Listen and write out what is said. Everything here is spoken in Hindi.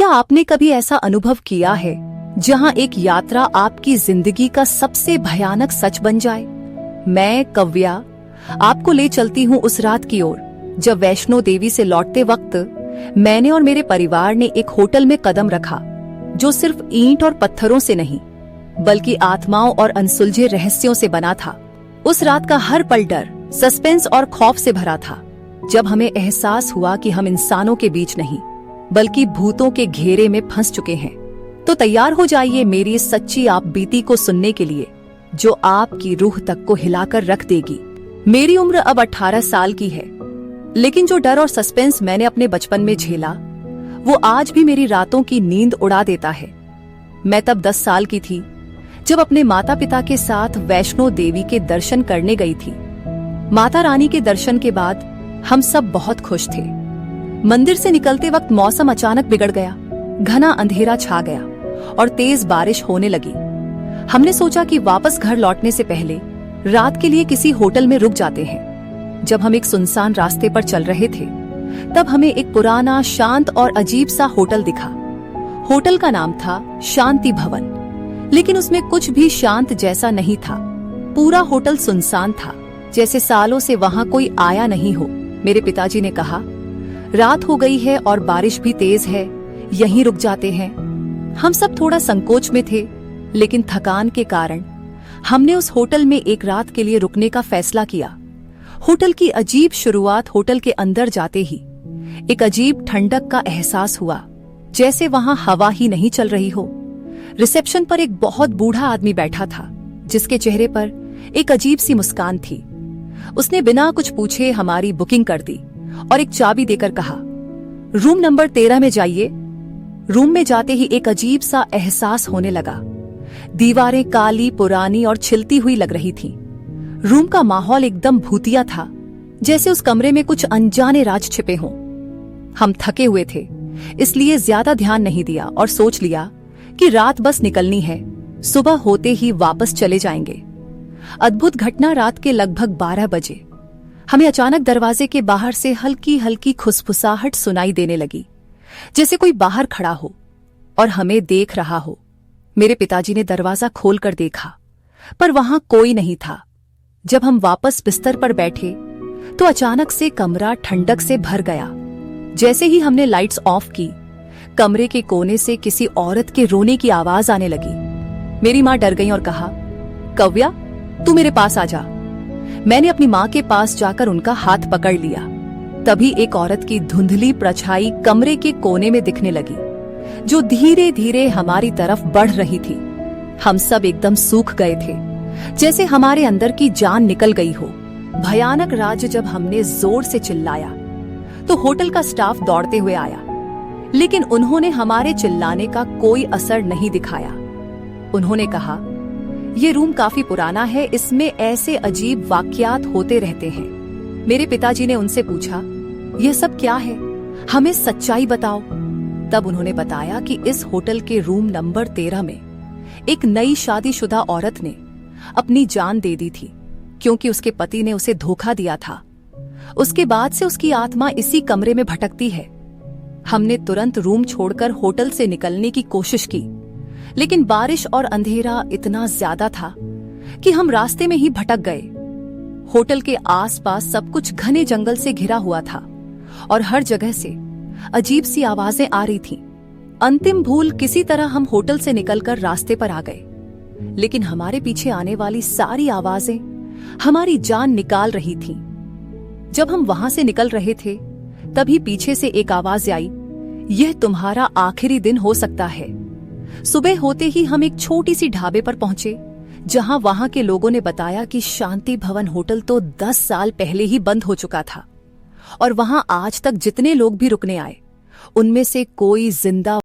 क्या आपने कभी ऐसा अनुभव किया है जहां एक यात्रा आपकी जिंदगी का सबसे भयानक सच बन जाए? मैं कव्या आपको ले चलती हूं उस रात की ओर जब वैष्णो देवी से लौटते वक्त मैंने और मेरे परिवार ने एक होटल में कदम रखा जो सिर्फ ईंट और पत्थरों से नहीं बल्कि आत्माओं और अनसुलझे रहस्यों से बना था। उस रात का हर पल डर, सस्पेंस और खौफ से भरा था। जब हमें एहसास हुआ कि हम इंसानों के बीच नहीं बल्कि भूतों के घेरे में फंस चुके हैं, तो तैयार हो जाइए मेरी इस सच्ची आप बीती को सुनने के लिए जो आपकी रूह तक को हिलाकर रख देगी। मेरी उम्र अब 18 साल की है, लेकिन जो डर और सस्पेंस मैंने अपने बचपन में झेला वो आज भी मेरी रातों की नींद उड़ा देता है। मैं तब 10 साल की थी जब अपने माता पिता के साथ वैष्णो देवी के दर्शन करने गई थी। माता रानी के दर्शन के बाद हम सब बहुत खुश थे। मंदिर से निकलते वक्त मौसम अचानक बिगड़ गया, घना अंधेरा छा गया और तेज बारिश होने लगी। हमने सोचा कि वापस घर लौटने से पहले रात के लिए किसी होटल में रुक जाते हैं। जब हम एक सुनसान रास्ते पर चल रहे थे तब हमें एक पुराना, शांत और अजीब सा होटल दिखा। होटल का नाम था शांति भवन, लेकिन उसमें कुछ भी शांत जैसा नहीं था। पूरा होटल सुनसान था, जैसे सालों से वहां कोई आया नहीं हो। मेरे पिताजी ने कहा, रात हो गई है और बारिश भी तेज है, यहीं रुक जाते हैं। हम सब थोड़ा संकोच में थे, लेकिन थकान के कारण हमने उस होटल में एक रात के लिए रुकने का फैसला किया। होटल की अजीब शुरुआत होटल के अंदर जाते ही एक अजीब ठंडक का एहसास हुआ, जैसे वहां हवा ही नहीं चल रही हो। रिसेप्शन पर एक बहुत बूढ़ा आदमी बैठा था, जिसके चेहरे पर एक अजीब सी मुस्कान थी। उसने बिना कुछ पूछे हमारी बुकिंग कर दी और एक चाबी देकर कहा, रूम नंबर 13 में जाइए। रूम में जाते ही एक अजीब सा एहसास होने लगा। दीवारें काली, पुरानी और छिलती हुई लग रही थीं। रूम का माहौल एकदम भूतिया था, जैसे उस कमरे में कुछ अनजाने राज छिपे हों। हम थके हुए थे, इसलिए ज्यादा ध्यान नहीं दिया और सोच लिया कि रात बस निकलनी है, सुबह होते ही वापस चले जाएंगे। अद्भुत घटना, रात के लगभग 12 बजे हमें अचानक दरवाजे के बाहर से हल्की हल्की खुसफुसाहट सुनाई देने लगी, जैसे कोई बाहर खड़ा हो और हमें देख रहा हो। मेरे पिताजी ने दरवाजा खोलकर देखा, पर वहां कोई नहीं था। जब हम वापस बिस्तर पर बैठे तो अचानक से कमरा ठंडक से भर गया। जैसे ही हमने लाइट्स ऑफ की, कमरे के कोने से किसी औरत के रोने की आवाज आने लगी। मेरी माँ डर गई और कहा, कव्या, तू मेरे पास आ जा। मैंने अपनी माँ के पास जाकर उनका हाथ पकड़ लिया। तभी एक औरत की धुंधली परछाई कमरे के कोने में दिखने लगी, जो धीरे धीरे हमारी तरफ बढ़ रही थी। हम सब एकदम सूख गए थे, जैसे हमारे अंदर की जान निकल गई हो। भयानक राज जब हमने जोर से चिल्लाया तो होटल का स्टाफ दौड़ते हुए आया, लेकिन उन्होंने हमारे चिल्लाने का कोई असर नहीं दिखाया। उन्होंने कहा, ये रूम काफी पुराना है, इसमें ऐसे अजीब वाकयात होते रहते हैं। मेरे पिताजी ने उनसे पूछा, यह सब क्या है, हमें सच्चाई बताओ। तब उन्होंने बताया कि इस होटल के रूम नंबर 13 में एक नई शादीशुदा औरत ने अपनी जान दे दी थी, क्योंकि उसके पति ने उसे धोखा दिया था। उसके बाद से उसकी आत्मा इसी कमरे में भटकती है। हमने तुरंत रूम छोड़कर होटल से निकलने की कोशिश की, लेकिन बारिश और अंधेरा इतना ज्यादा था कि हम रास्ते में ही भटक गए। होटल के आसपास सब कुछ घने जंगल से घिरा हुआ था और हर जगह से अजीब सी आवाजें आ रही थीं। अंतिम भूल, किसी तरह हम होटल से निकलकर रास्ते पर आ गए, लेकिन हमारे पीछे आने वाली सारी आवाजें हमारी जान निकाल रही थीं। जब हम वहां से निकल रहे थे तभी पीछे से एक आवाज आई, यह तुम्हारा आखिरी दिन हो सकता है। सुबह होते ही हम एक छोटी सी ढाबे पर पहुंचे, जहां वहां के लोगों ने बताया कि शांति भवन होटल तो 10 साल पहले ही बंद हो चुका था और वहां आज तक जितने लोग भी रुकने आए उनमें से कोई जिंदा